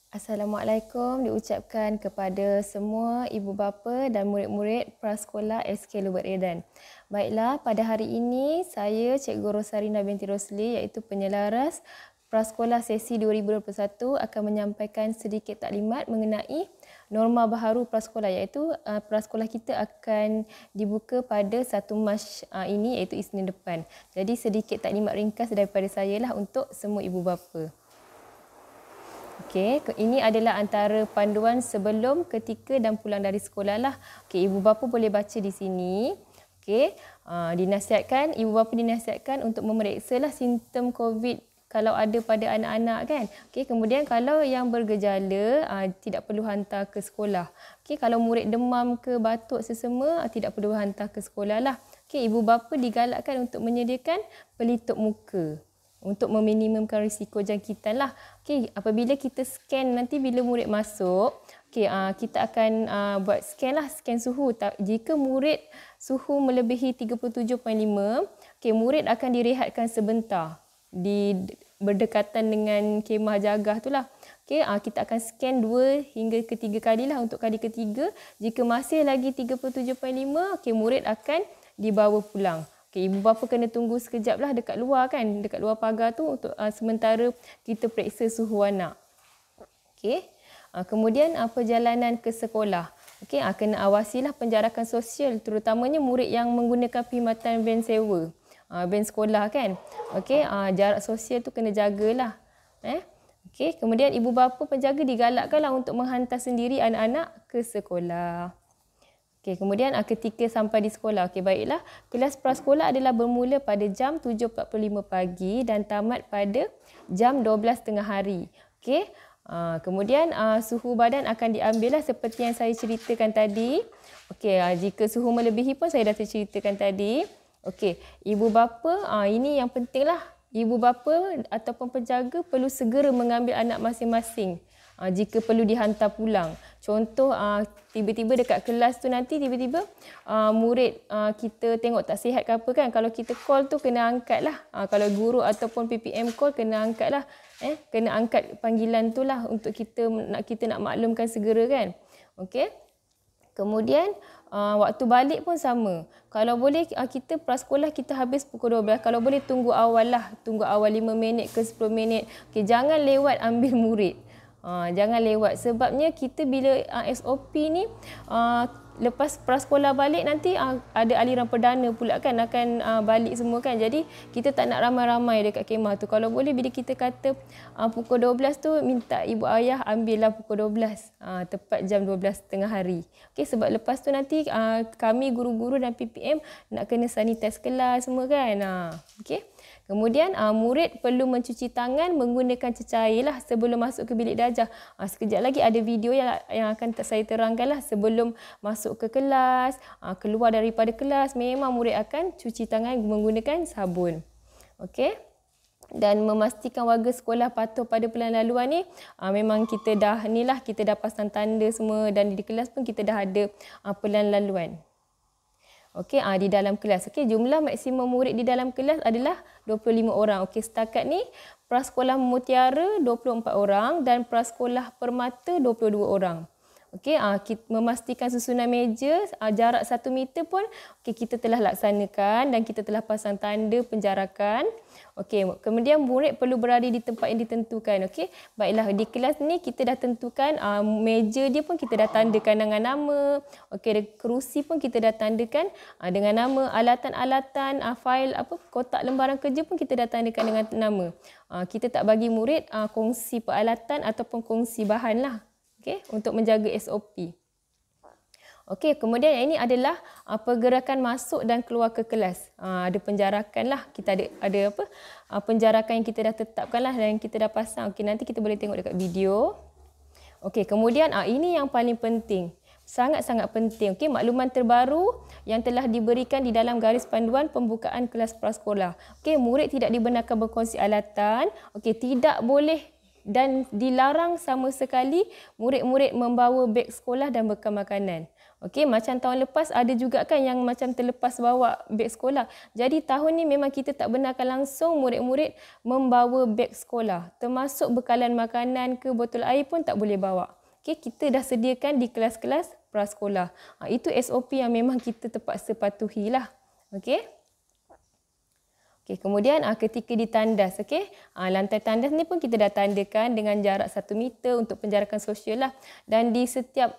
Assalamualaikum diucapkan kepada semua ibu bapa dan murid-murid Prasekolah SK Lubuk Redan. Baiklah, pada hari ini saya Cikgu Rosarina binti Rosli iaitu penyelaras Prasekolah sesi 2021 akan menyampaikan sedikit taklimat mengenai norma baharu prasekolah iaitu prasekolah kita akan dibuka pada 1 Mac ini iaitu Isnin depan. Jadi sedikit taklimat ringkas daripada saya lah untuk semua ibu bapa. Okey, ini adalah antara panduan sebelum, ketika dan pulang dari sekolah lah. Okey, ibu bapa boleh baca di sini. Okey, ibu bapa dinasihatkan untuk memeriksalah simptom COVID kalau ada pada anak-anak kan. Okey, kemudian kalau yang bergejala tidak perlu hantar ke sekolah. Okey, kalau murid demam ke batuk sesama tidak perlu hantar ke sekolah lah. Okey, ibu bapa digalakkan untuk menyediakan pelitup muka untuk meminimumkan risiko jangkitan lah. Okey, apabila kita scan nanti bila murid masuk, okey, kita akan buat scan lah, scan suhu. Jika murid suhu melebihi 37.5, okey, murid akan direhatkan sebentar di berdekatan dengan kemah jagah tu lah. Okey, kita akan scan 2 hingga ke 3 kali lah. Untuk kali ketiga, jika masih lagi 37.5, okey, murid akan dibawa pulang. Okay, ibu bapa kena tunggu sekejap lah dekat luar kan, dekat luar pagar tu untuk sementara kita periksa suhu anak. Okay. Kemudian perjalanan ke sekolah. Okay, kena awasilah penjarakan sosial terutamanya murid yang menggunakan perkhidmatan van sewa. Van sekolah kan. Okay, jarak sosial tu kena jagalah. Okay, kemudian ibu bapa penjaga digalakkanlah untuk menghantar sendiri anak-anak ke sekolah. Okay, kemudian ketika sampai di sekolah, okay, baiklah, kelas prasekolah adalah bermula pada jam 7.45 pagi dan tamat pada jam 12 tengah hari. Okay. Kemudian suhu badan akan diambil lah seperti yang saya ceritakan tadi. Okay, jika suhu melebihi pun saya dah ceritakan tadi. Okay, ibu bapa, ini yang penting lah. Ibu bapa ataupun penjaga perlu segera mengambil anak masing-masing. Jika perlu dihantar pulang. Contoh, tiba-tiba dekat kelas tu nanti tiba-tiba murid kita tengok tak sihat ke apa kan. Kalau kita call tu kena angkat lah. Kalau guru ataupun PPM call kena angkat lah. Kena angkat panggilan tu lah untuk kita nak maklumkan segera kan. Okey. Kemudian waktu balik pun sama. Kalau boleh kita prasekolah kita habis pukul 12. Kalau boleh tunggu awal lah. Tunggu awal 5 minit ke 10 minit. Okay, jangan lewat ambil murid. Jangan lewat sebabnya kita bila SOP ni lepas prasekolah balik nanti ada aliran perdana pula kan akan balik semua kan. Jadi kita tak nak ramai-ramai dekat kemah tu. Kalau boleh bila kita kata pukul 12 tu minta ibu ayah ambillah pukul 12 tepat jam 12 tengah hari. Okey, sebab lepas tu nanti kami guru-guru dan PPM nak kena sanitize kelas semua kan. Okey. Kemudian murid perlu mencuci tangan menggunakan cecair lah sebelum masuk ke bilik darjah. Sekejap lagi ada video yang akan saya terangkan lah sebelum masuk ke kelas, keluar daripada kelas memang murid akan cuci tangan menggunakan sabun. Okey. Dan memastikan warga sekolah patuh pada pilihan laluan ni, memang kita dah pasang tanda semua dan di kelas pun kita dah ada pilihan laluan. Okey, di dalam kelas. Okey, jumlah maksimum murid di dalam kelas adalah 25 orang. Okey, setakat ni Prasekolah Mutiara 24 orang dan Prasekolah Permata 22 orang. Okey, memastikan susunan meja, jarak 1 meter pun kita telah laksanakan dan kita telah pasang tanda penjarakan. Okey, kemudian murid perlu berada di tempat yang ditentukan. Okey, baiklah di kelas ni kita dah tentukan meja dia pun kita dah tandakan dengan nama. Okey, kerusi pun kita dah tandakan dengan nama, alatan-alatan, fail kotak lembaran kerja pun kita dah tandakan dengan nama. Kita tak bagi murid kongsi peralatan ataupun kongsi bahan lah. Okay, untuk menjaga SOP. Okey, kemudian ini adalah pergerakan masuk dan keluar ke kelas. Ada penjarakan lah. Kita ada penjarakan yang kita dah tetapkan lah dan kita dah pasang. Okey, nanti kita boleh tengok dekat video. Okey, kemudian ini yang paling penting. Sangat-sangat penting. Okey, makluman terbaru yang telah diberikan di dalam garis panduan pembukaan kelas prasekolah. Okey, murid tidak dibenarkan berkongsi alatan. Okey, tidak boleh dan dilarang sama sekali murid-murid membawa beg sekolah dan bekal makanan. Okey, macam tahun lepas ada juga kan yang macam terlepas bawa beg sekolah. Jadi tahun ni memang kita tak benarkan langsung murid-murid membawa beg sekolah. Termasuk bekalan makanan ke botol air pun tak boleh bawa. Okey, kita dah sediakan di kelas-kelas prasekolah. Itu SOP yang memang kita terpaksa patuhilah. Okey. Okey, kemudian ketika ditandas, okey, lantai tandas ni pun kita dah tandakan dengan jarak 1 meter untuk penjarakan sosial lah. Dan di setiap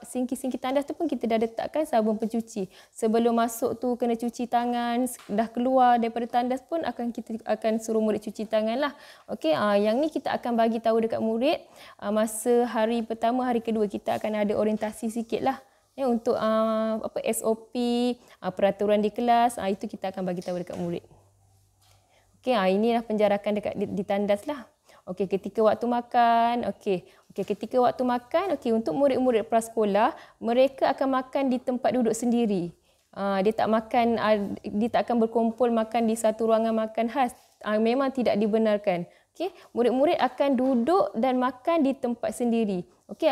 sinki-sinki tandas tu pun kita dah letakkan sabun pencuci. Sebelum masuk tu kena cuci tangan, dah keluar daripada tandas pun kita akan suruh murid cuci tangan lah. Okey, yang ni kita akan bagi tahu dekat murid masa hari pertama, hari kedua kita akan ada orientasi sikit lah. Untuk SOP, peraturan di kelas, itu kita akan bagi tahu dekat murid. Okey, inilah penjarakan dekat di tandas lah. Okey, ketika waktu makan, okey, ketika waktu makan, okey, untuk murid-murid prasekolah, mereka akan makan di tempat duduk sendiri. Dia tak akan berkumpul makan di satu ruangan makan khas. Memang tidak dibenarkan. Okey, murid-murid akan duduk dan makan di tempat sendiri. Okey,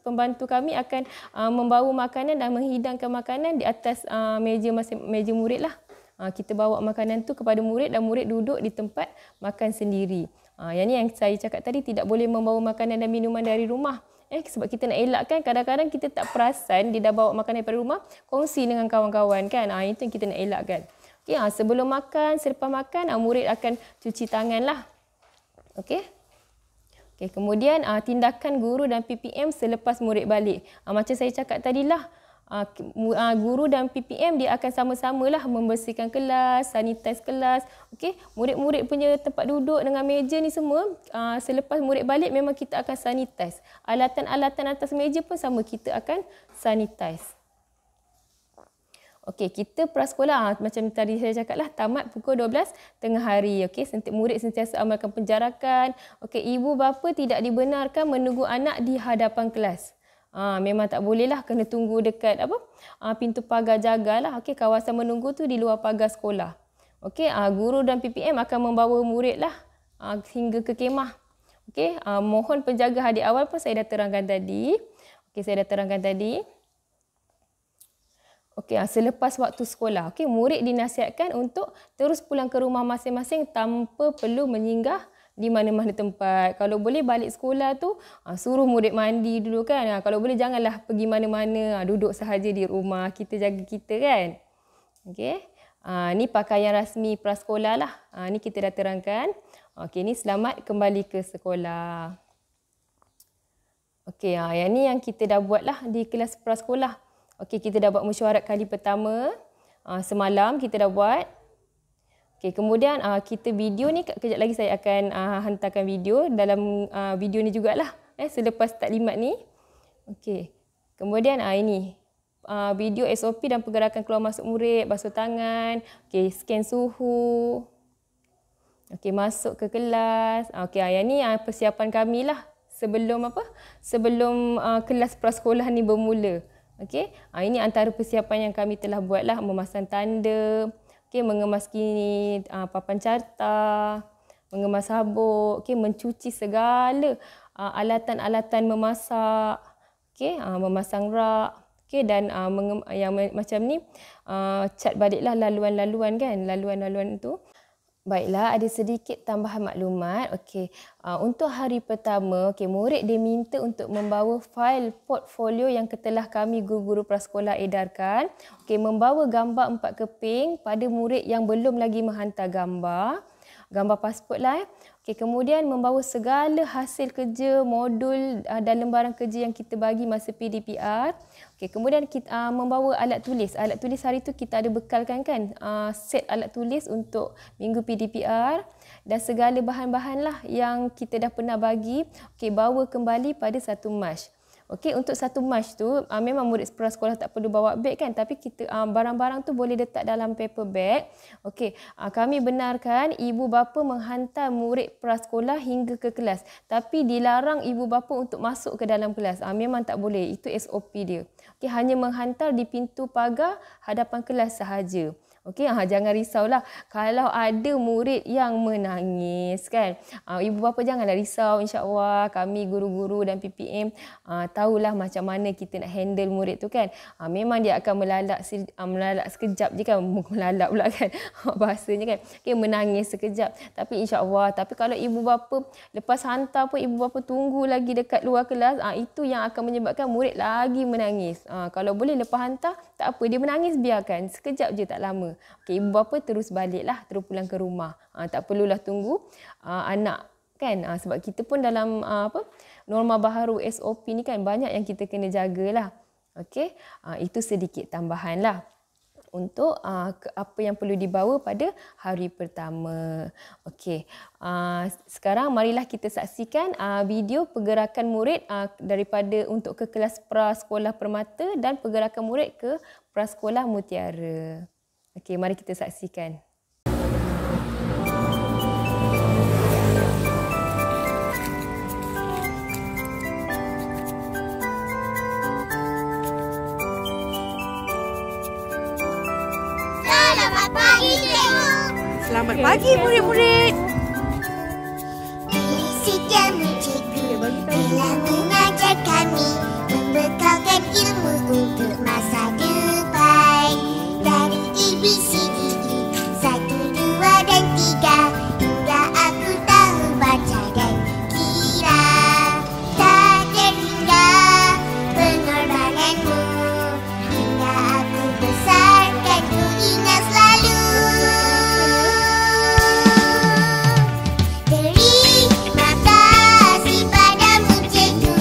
pembantu kami akan membawa makanan dan menghidangkan makanan di atas meja murid lah. Kita bawa makanan tu kepada murid dan murid duduk di tempat makan sendiri. Yang ni yang saya cakap tadi, tidak boleh membawa makanan dan minuman dari rumah. Sebab kita nak elakkan, kadang-kadang kita tak perasan dia dah bawa makanan daripada rumah, kongsi dengan kawan-kawan kan. Itu yang kita nak elakkan. Okay, sebelum makan, selepas makan, murid akan cuci tangan lah. Okey. Okay, kemudian tindakan guru dan PPM selepas murid balik. Macam saya cakap tadilah, guru dan PPM dia akan sama-samalah membersihkan kelas, sanitize kelas. Okey, murid-murid punya tempat duduk dengan meja ni semua, selepas murid balik memang kita akan sanitize. Alatan-alatan atas meja pun sama, kita akan sanitize. Okey, kita prasekolah macam tadi saya cakaplah, tamat pukul 12 tengah hari. Okey, murid sentiasa amalkan penjarakan. Okey, ibu bapa tidak dibenarkan menunggu anak di hadapan kelas. Memang tak boleh lah, kena tunggu dekat pintu pagar jagalah. Okey, kawasan menunggu tu di luar pagar sekolah. Okey, guru dan PPM akan membawa murid lah hingga ke kemah. Okey, mohon penjaga hadir awal pun saya dah terangkan tadi. Okey, saya dah terangkan tadi. Okey, selepas waktu sekolah, okey, murid dinasihatkan untuk terus pulang ke rumah masing-masing tanpa perlu menyinggah di mana-mana tempat. Kalau boleh balik sekolah tu, suruh murid mandi dulu kan. Kalau boleh janganlah pergi mana-mana, duduk sahaja di rumah, kita jaga kita kan. Okey. Ni pakaian rasmi prasekolah lah. Ni kita dah terangkan. Okey, ni selamat kembali ke sekolah. Okey, yang ni yang kita dah buat lah di kelas prasekolah. Okey, kita dah buat mesyuarat kali pertama. Semalam kita dah buat. Okey, kemudian kita video ni, kejap lagi saya akan hantarkan video dalam video ni jugalah. Selepas taklimat ni. Okey, kemudian ini video SOP dan pergerakan keluar masuk murid, basuh tangan, okey, scan suhu. Okey, masuk ke kelas. Okey, yang ni persiapan kami lah sebelum Sebelum kelas prasekolah ni bermula. Okey, ini antara persiapan yang kami telah buatlah, memasang tanda, okey, mengemas papan carta, mengemas sabuk, okey, mencuci segala alatan-alatan memasak, okey, memasang rak, okey, dan yang macam ni cat baliklah laluan-laluan kan, laluan-laluan tu. Baiklah, ada sedikit tambahan maklumat. Okey, untuk hari pertama, okey, murid diminta untuk membawa fail portfolio yang telah kami guru-guru prasekolah edarkan. Okey, membawa gambar 4 keping pada murid yang belum lagi menghantar gambar pasport lah. Okey, kemudian membawa segala hasil kerja, modul dan lembaran kerja yang kita bagi masa PDPR. Okey, kemudian kita membawa alat tulis. Alat tulis hari tu kita ada bekalkan kan, set alat tulis untuk minggu PDPR dan segala bahan-bahan lah yang kita dah pernah bagi. Okey, bawa kembali pada 1 Mac. Okey, untuk 1 Mac tu memang murid prasekolah tak perlu bawa beg kan, tapi kita barang-barang tu boleh letak dalam paper bag. Okey, kami benarkan ibu bapa menghantar murid prasekolah hingga ke kelas, tapi dilarang ibu bapa untuk masuk ke dalam kelas. Memang tak boleh, itu SOP dia. Okey, hanya menghantar di pintu pagar hadapan kelas sahaja. Okey, jangan risaulah kalau ada murid yang menangis kan. Ibu bapa janganlah risau, insya-Allah kami guru-guru dan PPM tahulah macam mana kita nak handle murid tu kan. Memang dia akan melalak sekejap je kan, melalak pula kan bahasanya kan. Okey, menangis sekejap. Tapi insya-Allah, tapi kalau ibu bapa lepas hantar pun ibu bapa tunggu lagi dekat luar kelas, itu yang akan menyebabkan murid lagi menangis. Kalau boleh lepas hantar, tak apa, dia menangis biarkan. Sekejap je, tak lama. Okey, ibu bapa terus baliklah, terus pulang ke rumah. Tak perlulah tunggu anak kan. Sebab kita pun dalam norma baharu SOP ni kan banyak yang kita kena jagalah. Okey, itu sedikit tambahan lah untuk apa yang perlu dibawa pada hari pertama. Okey, sekarang marilah kita saksikan video pergerakan murid daripada untuk ke kelas Prasekolah Permata dan pergerakan murid ke Prasekolah Mutiara. Okey, mari kita saksikan. Selamat pagi, cikgu. Selamat pagi, murid-murid. Setiamu cikgu telah mengajar kami, membekalkan ilmu untuk masa depan. Dari ABCDE 1, 2 dan 3 hingga aku tahu baca dan kira. Tak terhingga pengorbananmu hingga aku besar kan ku ingat selalu. Terima kasih padamu cikgu,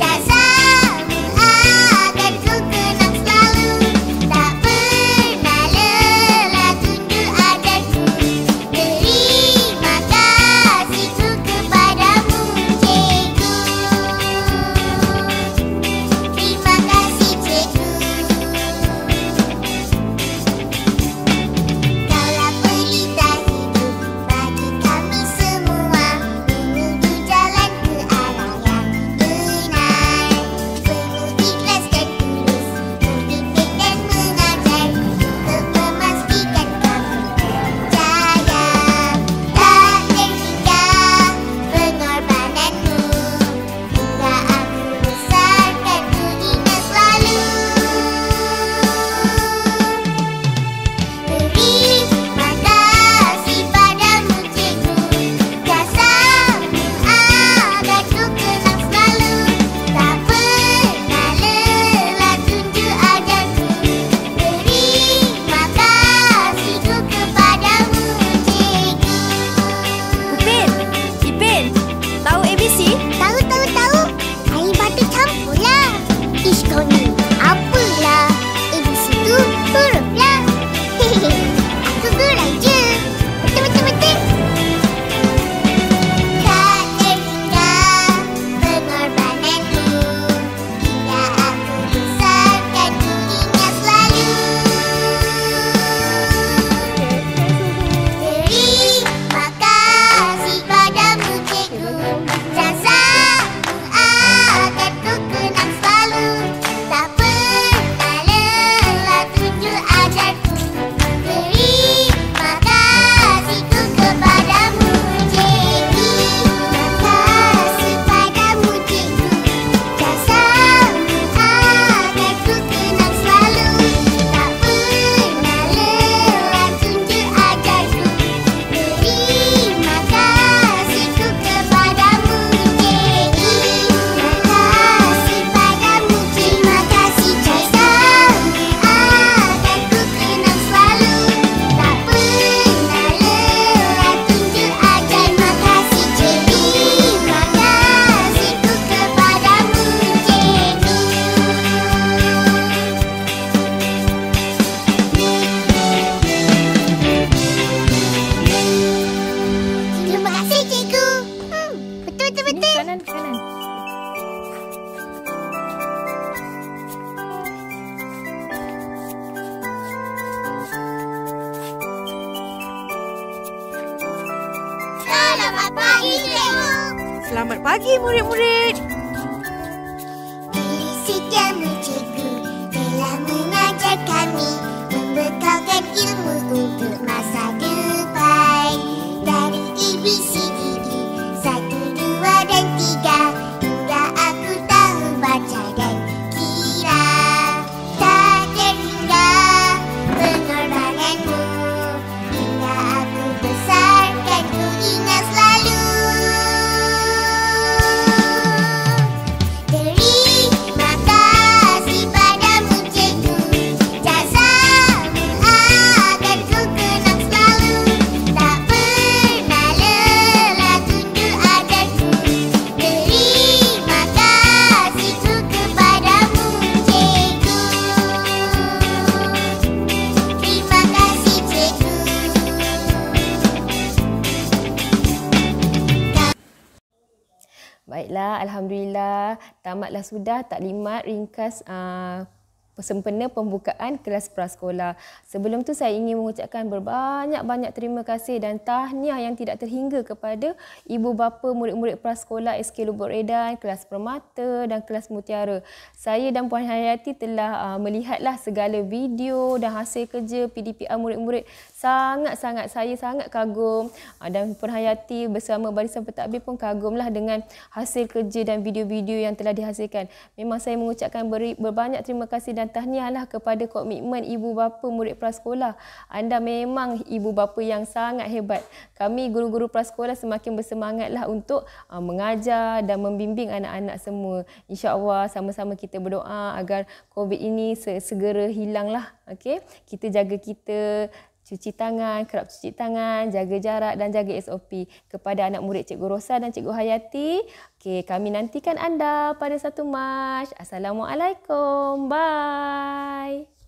jasamu akan ku kenang selalu. Tak pernah lelah tunjuk ajarku. Terima kasihku kepadamu cikgu. Terima kasih cikgu. Kaulah pelita hidup bagi kami semua, menuju jalan ke arah yang benar. Penuh ikhlas dan tulus, membimbing dan mengajar untuk memastikan kami berjaya. Tak terhingga pengorbananmu hingga aku besar kan ku ingat selalu. Terima kasih padamu cikgu, jasamu akan ku kenang selalu. Tak pernah lelah tunjuk ajarku. Terima kasihku kepadamu cikgu. Ipin, tahu ABC? Tahu. Air batu campur lah. Ish kau ni, apalah. ABC tu huruf lah. Aku gurau je. Betul. Tak terhingga pengorbananmu hingga aku besar kan ku ingat selalu. Terima kasih padamu cikgu, jasamu akan ku kenang selalu. Tak pernah lelah tunjuk ajarku. Terima kasihku kepadamu cikgu. Terima kasih padamu cikgu, jasamu akan ku kenang selalu. Tak pernah lelah tunjuk ajarku. Terima kasihku kepadamu cikgu. Terima kasih padamu cikgu. Terima kasih jasamu akan ku kenang selalu. Tak pernah lelah tunjuk ajar. Terima kasih cikgu. Terima kasihku kepadamu cikgu. Terima kasih cikgu. Betul. Kanan. Selamat pagi cikgu. Selamat pagi, murid-murid. Setiamu cikgu telah mengajar kami, membekalkan ilmu Baiklah, Alhamdulillah. Tamatlah sudah taklimat ringkas sempena pembukaan kelas prasekolah. Sebelum tu saya ingin mengucapkan berbanyak-banyak terima kasih dan tahniah yang tidak terhingga kepada ibu bapa murid-murid prasekolah SK Lubuk Redan, kelas Permata dan kelas Mutiara. Saya dan Puan Hayati telah melihatlah segala video dan hasil kerja PDPR murid-murid. Saya sangat kagum dan Puan Hayati bersama Barisan Pentadbir pun kagumlah dengan hasil kerja dan video-video yang telah dihasilkan. Memang saya mengucapkan berbanyak terima kasih dan tahniahlah kepada komitmen ibu bapa murid prasekolah. Anda memang ibu bapa yang sangat hebat. Kami guru-guru prasekolah semakin bersemangatlah untuk mengajar dan membimbing anak-anak semua. InsyaAllah sama-sama kita berdoa agar COVID ini segera hilanglah. Okey, kita jaga kita, cuci tangan, kerap cuci tangan, jaga jarak dan jaga SOP. Kepada anak murid Cikgu Rosa dan Cikgu Hayati, okey, kami nantikan anda pada 1 Mac. Assalamualaikum. Bye.